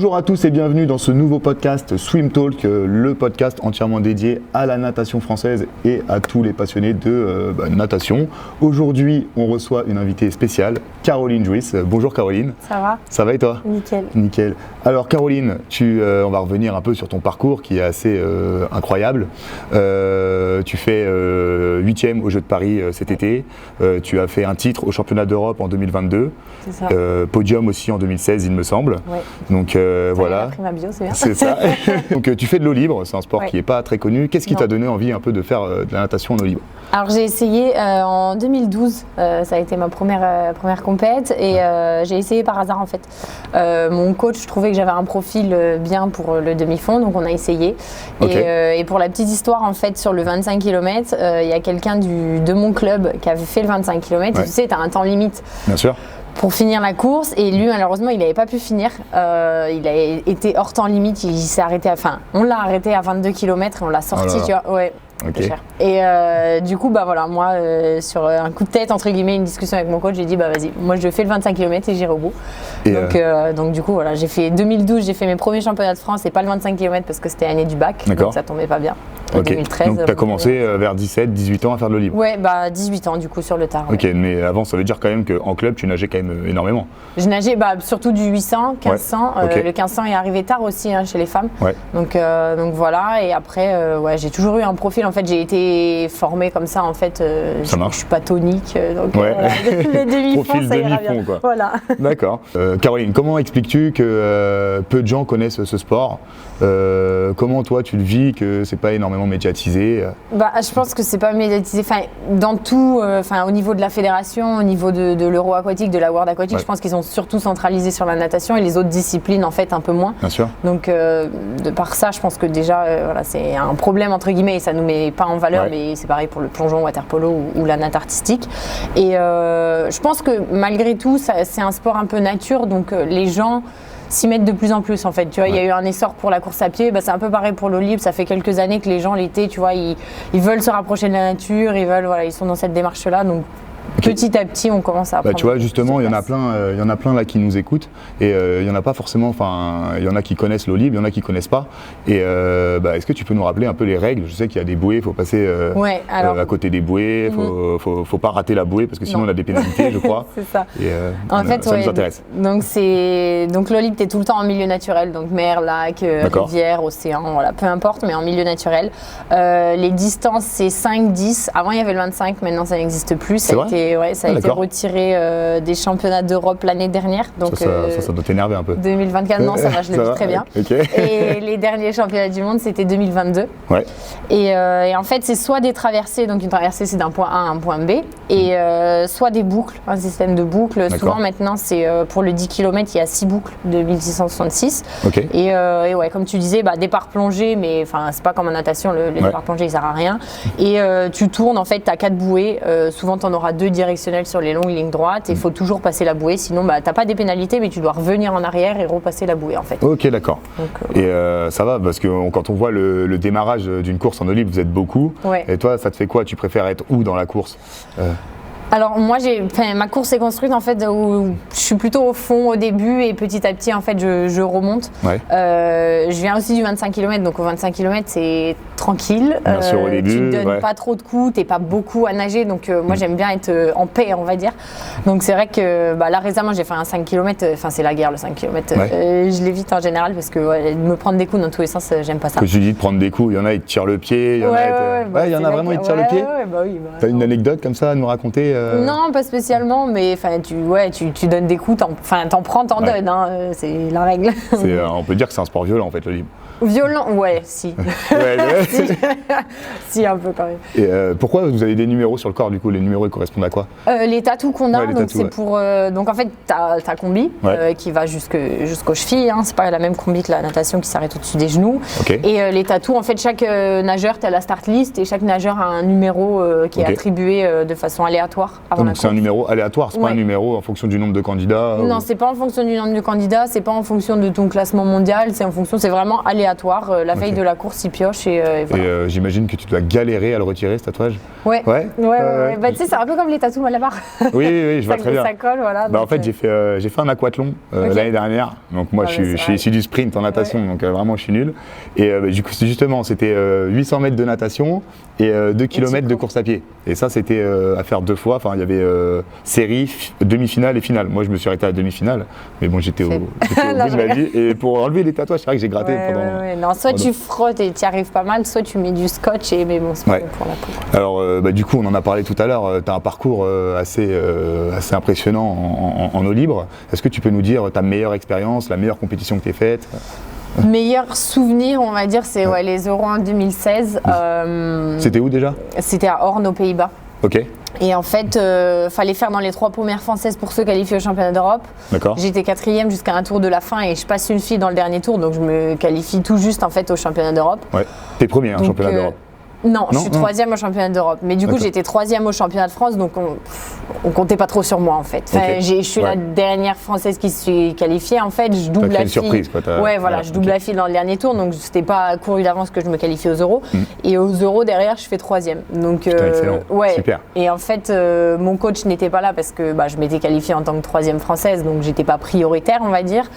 Bonjour à tous et bienvenue dans ce nouveau podcast Swim Talk, le podcast entièrement dédié à la natation française et à tous les passionnés de natation. Aujourd'hui, on reçoit une invitée spéciale, Caroline Jouisse. Bonjour Caroline. Ça va? Ça va et toi? Nickel. Nickel. Alors Caroline, on va revenir un peu sur ton parcours qui est assez incroyable. Tu fais 8e aux Jeux de Paris cet été. Tu as fait un titre au championnat d'Europe en 2022. C'est ça. Podium aussi en 2016, il me semble. Ouais. Donc voilà. J'ai appris ma bio, c'est bien. C'est ça. Donc tu fais de l'eau libre, c'est un sport qui n'est pas très connu. Qu'est-ce qui t'a donné envie un peu de faire de la natation en eau libre? Alors j'ai essayé en 2012, ça a été ma première compète et j'ai essayé par hasard en fait. Mon coach trouvait que j'avais un profil bien pour le demi-fond, donc on a essayé. Okay. Et pour la petite histoire en fait, sur le 25 km, il y a quelqu'un de mon club qui avait fait le 25 km. Ouais. Tu sais, tu as un temps limite. Bien sûr. Pour finir la course, et lui malheureusement il n'avait pas pu finir, il a été hors temps limite, il s'est arrêté, on l'a arrêté à 22 km et on l'a sorti, tu vois, ouais. Okay. Cher. Et du coup, voilà, moi, sur un coup de tête, entre guillemets, une discussion avec mon coach, j'ai dit, vas-y, moi je fais le 25 km et j'irai au bout. Donc du coup, voilà, j'ai fait 2012, j'ai fait mes premiers championnats de France et pas le 25 km parce que c'était l'année du bac, donc ça tombait pas bien. Okay. 2013. Donc tu as commencé vers 17-18 ans à faire de l'eau libre? Ouais, 18 ans du coup sur le tard. Ok, ouais. Mais avant, ça veut dire quand même qu'en club, tu nageais quand même énormément? Je nageais surtout du 800, 1500. Ouais. Okay. Le 1500 est arrivé tard aussi chez les femmes. Ouais. Donc voilà, et après, j'ai toujours eu un profil. En fait, j'ai été formée comme ça. En fait, ça marche. Je suis pas tonique, donc ouais. Les demi-fonds, ça ira bien. Quoi. Voilà. D'accord. Caroline, comment expliques-tu que peu de gens connaissent ce sport? Comment toi tu le vis, que c'est pas énormément médiatisé? Je pense que c'est pas médiatisé. Dans tout, au niveau de la fédération, au niveau de l'Euro aquatique, de la World aquatique, je pense qu'ils sont surtout centralisés sur la natation et les autres disciplines en fait un peu moins. Bien sûr. Donc de par ça, je pense que déjà c'est un problème entre guillemets et ça nous met pas en valeur, mais c'est pareil pour le plongeon, water polo ou la natte artistique. Et je pense que malgré tout, c'est un sport un peu nature, donc les gens s'y mettent de plus en plus en fait, tu vois, il y a eu un essor pour la course à pied, c'est un peu pareil pour l'eau libre, ça fait quelques années que les gens l'été, tu vois, ils veulent se rapprocher de la nature, ils sont dans cette démarche là, donc petit à petit on commence à apprendre. Tu vois justement il y en a plein là qui nous écoutent et il y en a pas forcément, il y en a qui connaissent l'eau libre, il y en a qui connaissent pas et est-ce que tu peux nous rappeler un peu les règles? Je sais qu'il y a des bouées, il faut passer à côté des bouées, faut pas rater la bouée parce que sinon on a des pénalités je crois. C'est ça. Et, en fait ça nous intéresse. Donc l'eau libre t'es tout le temps en milieu naturel, donc mer, lac, rivière, océan, voilà, peu importe, mais en milieu naturel. Les distances c'est 5-10, avant il y avait le 25, maintenant ça n'existe plus. Ça a été retiré des championnats d'Europe l'année dernière. Donc, ça doit t'énerver un peu. 2024, non, ça va, je le vis très bien. Okay. Et les derniers championnats du monde, c'était 2022. Ouais. Et en fait, c'est soit des traversées, donc une traversée, c'est d'un point A à un point B, et soit des boucles, un système de boucles. Souvent, maintenant, c'est pour le 10 km, il y a 6 boucles de 1666. Okay. Et ouais, comme tu disais, départ plongé, mais c'est pas comme en natation, le départ plongé, il sert à rien. Et tu tournes, en fait, tu as 4 bouées. Souvent, tu en auras 2 directionnels sur les longues lignes droites et il faut toujours passer la bouée, sinon t'as pas des pénalités mais tu dois revenir en arrière et repasser la bouée en fait. Ok, d'accord. Et ça va parce que quand on voit le démarrage d'une course en eau libre, vous êtes beaucoup. Ouais. Et toi, ça te fait quoi? Tu préfères être où dans la course? Alors moi, ma course est construite en fait où je suis plutôt au fond au début et petit à petit en fait je remonte. Ouais. Je viens aussi du 25 km, donc au 25 km c'est tranquille. Bien sûr, au début, tu ne donnes pas trop de coups, t'es pas beaucoup à nager, donc moi j'aime bien être en paix on va dire. Donc c'est vrai que là récemment j'ai fait un 5 km, c'est la guerre le 5 km. Je l'évite en général parce que me prendre des coups dans tous les sens, j'aime pas ça. Que tu dis de prendre des coups, il y en a ils te tirent le pied, il y en a, il y en a vraiment ils te tirent le pied. T'as une anecdote comme ça à nous raconter? Non, pas spécialement, mais tu donnes des coups, t'en prends, t'en donnes, c'est la règle. On peut dire que c'est un sport violent en fait, le libre. Violent, si. Si, un peu quand même. Et pourquoi vous avez des numéros sur le corps du coup? Les numéros ils correspondent à quoi? Les tatous qu'on a, donc c'est pour. Donc en fait, t'as ta combi qui va jusqu'aux chevilles, c'est pas la même combi que la natation qui s'arrête au-dessus des genoux. Okay. Et les tatous, en fait, chaque nageur, t'as la start list et chaque nageur a un numéro qui est attribué de façon aléatoire avant la course. C'est un numéro aléatoire, c'est pas un numéro en fonction du nombre de candidats? Non, c'est pas en fonction du nombre de candidats, c'est pas en fonction de ton classement mondial, c'est vraiment aléatoire. aléatoire. La veille de la course, ils piochent et voilà. Et j'imagine que tu dois galérer à le retirer, ce tatouage. Ouais. Bah, tu sais, c'est un peu comme les tatous Malabar. Oui, je vois très bien. Ça colle, voilà. En fait, j'ai fait un aquathlon l'année dernière. Donc moi, je suis issu du sprint en natation, donc vraiment, je suis nul. Et du coup, justement, c'était 800 mètres de natation et 2 km de course à pied. Et ça, c'était à faire 2 fois. Enfin, il y avait série, demi-finale et finale. Moi, je me suis arrêté à la demi-finale, mais bon, j'étais au bout de ma vie. Et pour enlever les tatouages, c'est vrai que j'ai gratté pendant. Non, soit tu frottes et tu y arrives pas mal, soit tu mets du scotch mais bon, c'est pas bon pour la peau. Alors, du coup, on en a parlé tout à l'heure. Tu as un parcours assez impressionnant en eau libre. Est-ce que tu peux nous dire ta meilleure expérience, la meilleure compétition que tu as faite? Meilleur souvenir, on va dire, c'est les Euros en 2016. C'était où déjà? C'était à Hoorn, aux Pays-Bas. Ok. Et en fait, fallait faire dans les 3 premières françaises pour se qualifier au championnat d'Europe. D'accord. J'étais 4e jusqu'à un tour de la fin et je passe une fille dans le dernier tour, donc je me qualifie tout juste en fait au championnat d'Europe. Ouais. T'es premier au championnat d'Europe. Non, je suis 3e au championnat d'Europe. Mais du coup, j'étais 3e au championnat de France, donc on comptait pas trop sur moi en fait. Enfin, je suis la dernière française qui se suis qualifiée. En fait, je double la fille. Surprise, quoi, je double la fille dans le dernier tour, donc c'était pas couru d'avance que je me qualifie aux Euros. Et aux Euros derrière, je fais 3e. Donc excellent. Super. Et en fait, mon coach n'était pas là parce que je m'étais qualifiée en tant que 3e française, donc j'étais pas prioritaire, on va dire.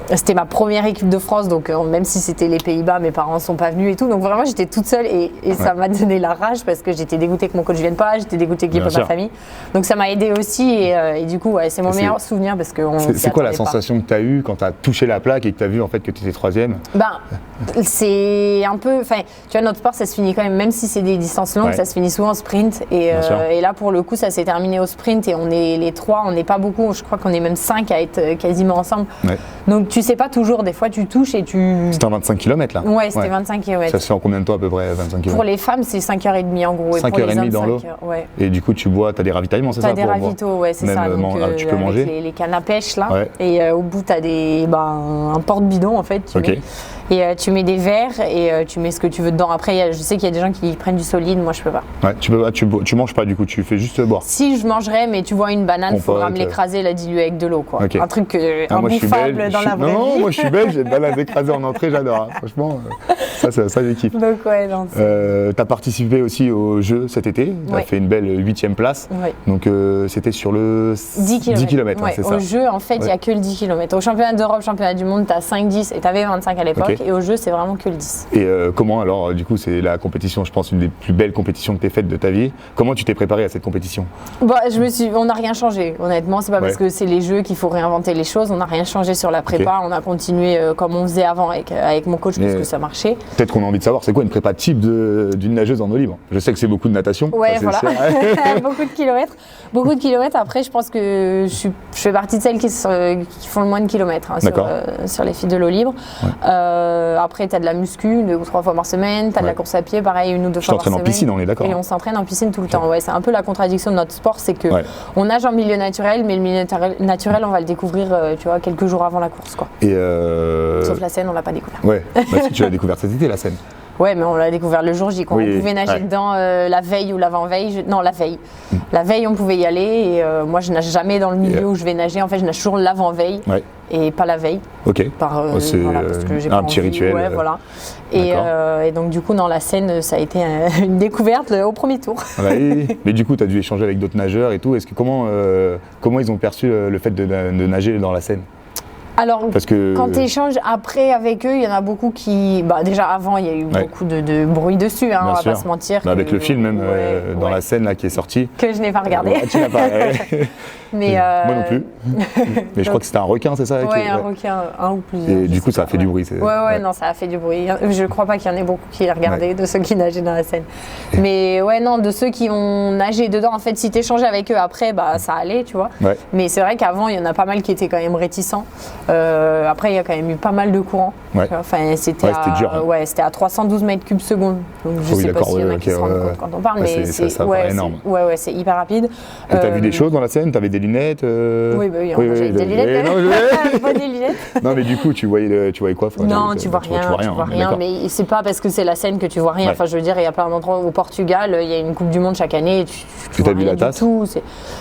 C'était ma première équipe de France, donc même si c'était les Pays-Bas, mes parents sont pas venus et tout. Donc vraiment, j'étais toute seule et ça m'a donné la rage parce que j'étais dégoûtée que mon coach vienne pas, j'étais dégoûtée qu'il n'y ait pas ma famille. Donc ça m'a aidée aussi et du coup c'est mon meilleur souvenir parce que c'est quoi la sensation que tu as eue quand tu as touché la plaque et que tu as vu en fait que tu étais 3e? C'est un peu, tu vois, notre sport ça se finit quand même si c'est des distances longues, ça se finit souvent en sprint et là pour le coup ça s'est terminé au sprint et on est les 3, on n'est pas beaucoup, je crois qu'on est même 5 à être quasiment ensemble. Donc tu sais pas toujours, des fois tu touches et tu... C'était en 25 km là? Ouais, c'était 25 km. Ça se fait en combien de temps à peu près 25 km? Pour les femmes c'est 5h30 en gros. 5h30 dans l'eau. Et du coup tu bois, tu as des ravitaillements, c'est ça? Tu as des ravitaux, c'est ça. Donc, tu peux manger les cannes à pêche là. Et au bout tu as un porte-bidon en fait. Et tu mets des verres et tu mets ce que tu veux dedans. Après, je sais qu'il y a des gens qui prennent du solide, moi je peux pas. Tu manges pas du coup, tu fais juste boire. Si je mangerais, mais tu vois une banane, il faudra me l'écraser, la diluer avec de l'eau quoi. Un truc imbouffable dans la vraie vie. Non, moi je suis belge, j'ai une banane écrasée en entrée, j'adore. Franchement, ça j'ai kiffé. Donc tu as participé aussi aux Jeux cet été, tu as fait une belle 8e place. Donc c'était sur le 10 km. C'est ça. Au Jeux, en fait, il n'y a que le 10 km. Au championnat d'Europe, championnat du monde, tu as 5, 10 et tu avais 25 à l'époque. Et au Jeux, c'est vraiment que le 10. Et comment alors, du coup, c'est la compétition, je pense, une des plus belles compétitions que tu aies faites de ta vie. Comment tu t'es préparé à cette compétition? On n'a rien changé, honnêtement. C'est pas parce que c'est les Jeux qu'il faut réinventer les choses. On n'a rien changé sur la prépa. On a continué comme on faisait avant avec mon coach parce que ça marchait. Peut-être qu'on a envie de savoir, c'est quoi une prépa type d'une nageuse en eau libre? Je sais que c'est beaucoup de natation. Ouais, voilà. Beaucoup de kilomètres. Après, je pense que je fais partie de celles qui font le moins de kilomètres sur les filles de l'eau libre. Après, tu as de la muscu 2 ou 3 fois par semaine, tu as de la course à pied, pareil, 1 ou 2 fois par semaine. Tu t'entraînes en piscine, on est d'accord. Et on s'entraîne en piscine tout le temps. C'est un peu la contradiction de notre sport, c'est que on nage en milieu naturel, mais le milieu naturel, on va le découvrir tu vois, quelques jours avant la course. Quoi. Sauf la Seine, on l'a pas découvert. Si tu l'as découvert cet été, la Seine. Ouais, mais on l'a découvert le jour J. Quand on pouvait nager dedans la veille ou l'avant-veille. Non, la veille. La veille, on pouvait y aller. Et moi, je nage jamais dans le milieu où je vais nager. En fait, je nage toujours l'avant-veille et pas la veille. Ok. Parce que j'ai un petit rituel. Ouais, voilà. Et donc, du coup, dans la Seine, ça a été une découverte au premier tour. Mais du coup, tu as dû échanger avec d'autres nageurs et tout. Comment ils ont perçu le fait de nager dans la Seine? Alors, quand tu échanges après avec eux, il y en a beaucoup qui... déjà avant, il y a eu beaucoup de bruit dessus, on va pas se mentir. Avec le film même, dans la scène là, qui est sorti. Que je n'ai pas regardé. Tu n'as pas mais moi non plus. Mais je crois que c'était un requin, c'est ça? Un requin, un ou plusieurs. Et du coup, ça a fait du bruit. Non, ça a fait du bruit. Je crois pas qu'il y en ait beaucoup qui regardaient de ceux qui nageaient dans la Seine. Mais de ceux qui ont nagé dedans, en fait, si tu échangeais avec eux après, ça allait, tu vois. Mais c'est vrai qu'avant, il y en a pas mal qui étaient quand même réticents. Après, il y a quand même eu pas mal de courants. Enfin, c'était dur. C'était à 312 mètres cubes secondes. Donc, je sais pas s'il y en a qui se rendent compte quand on parle, mais c'est énorme. C'est hyper rapide. Tu as vu des choses dans la Seine? Tu avais des lunettes? Oui, j'avais des lunettes. Pas des lunettes. Non, mais du coup, tu voyais quoi? Non, tu vois rien. Mais c'est pas parce que c'est la Seine que tu vois rien. Enfin, je veux dire, il y a plein d'endroits au Portugal, il y a une Coupe du Monde chaque année. Tu as bu la tasse?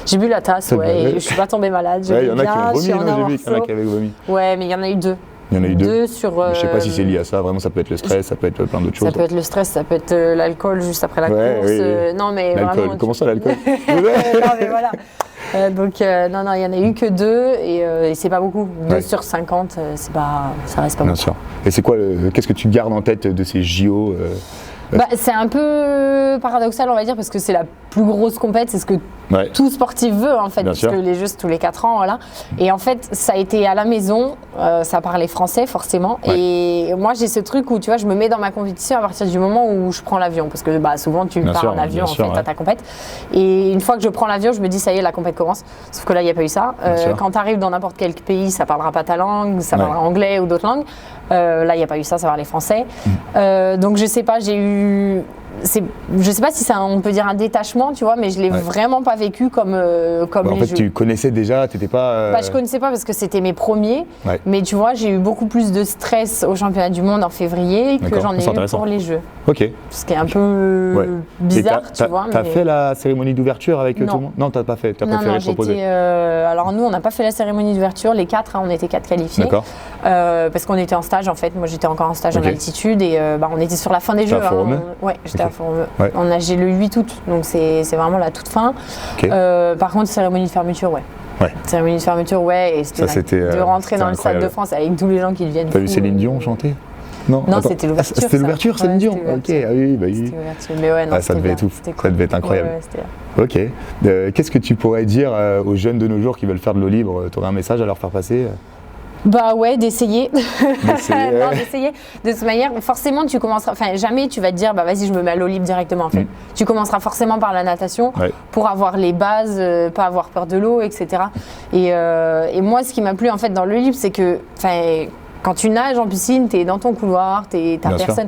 J'ai bu la tasse, et je suis pas tombée malade. Il y en a qui ont vomi, j'ai vu qu'il y en a qui avaient vomi. Ouais, mais il y en a eu 2. Il y en a eu deux sur. Je sais pas si c'est lié à ça. Vraiment, ça peut être le stress, ça peut être plein d'autres choses. Ça peut être le stress, ça peut être l'alcool juste après la course. Oui. Non, mais l'alcool. Comment ça, l'alcool? Non, mais voilà. Donc, non, il y en a eu que 2 et c'est pas beaucoup. 2 sur 50, ça reste pas beaucoup. Bien sûr. Et c'est quoi, qu'est-ce que tu gardes en tête de ces JO? C'est un peu paradoxal, on va dire, parce que c'est la plus grosse compète, c'est ce que tout sportif veut, en fait, parce que les Jeux, c'est tous les 4 ans, voilà. Et en fait, ça a été à la maison, ça parlait français, forcément. Et moi, j'ai ce truc où, tu vois, je me mets dans ma compétition à partir du moment où je prends l'avion, parce que souvent, tu pars en avion, en fait, à ta compète. Et une fois que je prends l'avion, je me dis, ça y est, la compète commence. Sauf que là, il n'y a pas eu ça. Quand tu arrives dans n'importe quel pays, ça parlera pas ta langue, ça parlera anglais ou d'autres langues. Là, il n'y a pas eu ça parlait français. Donc, je sais pas, j'ai eu. Je sais pas si on peut dire un détachement, tu vois, mais je l'ai vraiment pas vécu comme en fait, tu connaissais déjà, t'étais pas. Je connaissais pas parce que c'était mes premiers, mais tu vois, j'ai eu beaucoup plus de stress au championnat du monde en février que j'en ai eu pour les Jeux. Ok. Ce qui est un peu bizarre, tu vois. T'as fait la cérémonie d'ouverture avec tout le monde? Non, t'as pas fait. T'as préféré te reposer. Alors nous, on n'a pas fait la cérémonie d'ouverture. Les 4, on était 4 qualifiés. D'accord. Parce qu'on était en stage en fait. Moi, j'étais encore en stage en altitude et on était sur la fin des Jeux. Ouais, j'étais à Forum. On a nagé le 8 août, donc c'est vraiment la toute fin. Par contre, cérémonie de fermeture, cérémonie de fermeture, et c'était de rentrer dans le Stade de France avec tous les gens qui viennent. T'as vu Céline Dion chanter? Non, c'était l'ouverture. C'était l'ouverture, Céline Dion. Ok, oui. C'était l'ouverture, mais non, ça devait être incroyable. Ok. Qu'est-ce que tu pourrais dire aux jeunes de nos jours qui veulent faire de l'eau libre? Tu aurais un message à leur faire passer? D'essayer. Non, d'essayer. De toute manière, forcément, tu commenceras. Enfin, jamais tu vas te dire, vas-y, je me mets à l'eau libre directement. En fait, tu commenceras forcément par la natation pour avoir les bases, pas avoir peur de l'eau, etc. Et moi, ce qui m'a plu en fait dans l'eau libre, c'est que, quand tu nages en piscine, t'es dans ton couloir, t'as personne.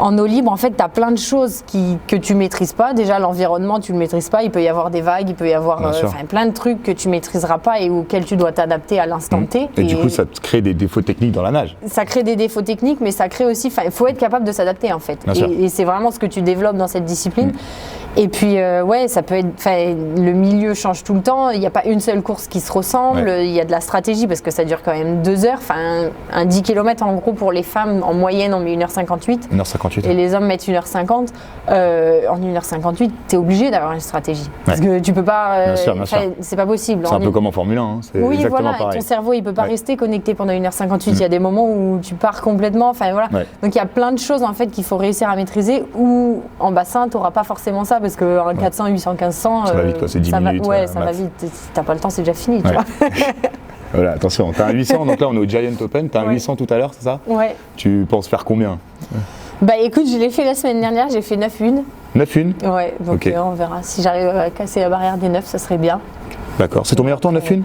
En eau libre, en fait, tu as plein de choses que tu ne maîtrises pas. Déjà, l'environnement, tu ne le maîtrises pas. Il peut y avoir des vagues, il peut y avoir plein de trucs que tu ne maîtriseras pas et auxquels tu dois t'adapter à l'instant T. Et du coup, ça te crée des défauts techniques dans la nage. Ça crée des défauts techniques, mais ça crée aussi... Il faut être capable de s'adapter, en fait. Et c'est vraiment ce que tu développes dans cette discipline. Et puis, ça peut être... le milieu change tout le temps. Il n'y a pas une seule course qui se ressemble. Il y a de la stratégie parce que ça dure quand même 2 heures. Un 10 km, en gros, pour les femmes, en moyenne, on met 1h58. 1h58. Et les hommes mettent 1h50. En 1h58, tu es obligé d'avoir une stratégie. Parce que tu peux pas. C'est pas possible. C'est un peu comme en Formule 1. Hein. C'est exactement pareil. Ton cerveau, il peut pas rester connecté pendant 1h58. Il y a des moments où tu pars complètement. Donc il y a plein de choses en fait qu'il faut réussir à maîtriser. Ou en bassin, tu n'auras pas forcément ça parce qu'en 400, 800, 1500. Ça va vite, c'est 10 minutes. Ça va vite. Si t'as pas le temps, c'est déjà fini. Tu vois. Voilà, attention, t'as un 800, donc là on est au Giant Open, t'as un 800 tout à l'heure, c'est ça? Ouais. Tu penses faire combien? Écoute, je l'ai fait la semaine dernière, j'ai fait 9-1. 9-1? Ouais, donc on verra. Si j'arrive à casser la barrière des 9, ça serait bien. D'accord, c'est ton meilleur temps, 9-1?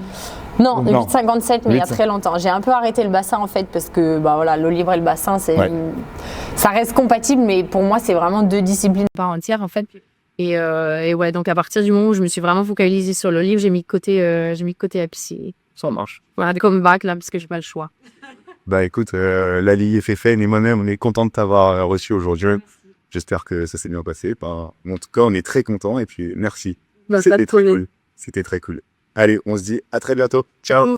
Non, 8,57, mais il y a très longtemps. J'ai un peu arrêté le bassin en fait, parce que l'eau libre et le bassin, ça reste compatible, mais pour moi, c'est vraiment 2 disciplines par entière en fait. Et donc à partir du moment où je me suis vraiment focalisée sur l'eau libre, j'ai mis de côté la piscine. Ça marche. Voilà, comme bac là, parce que j'ai pas le choix. Écoute, la Ligue FFN et moi-même, on est contents de t'avoir reçu aujourd'hui. J'espère que ça s'est bien passé. En tout cas, on est très contents et puis merci. C'était très cool. C'était très cool. Allez, on se dit à très bientôt. Ciao.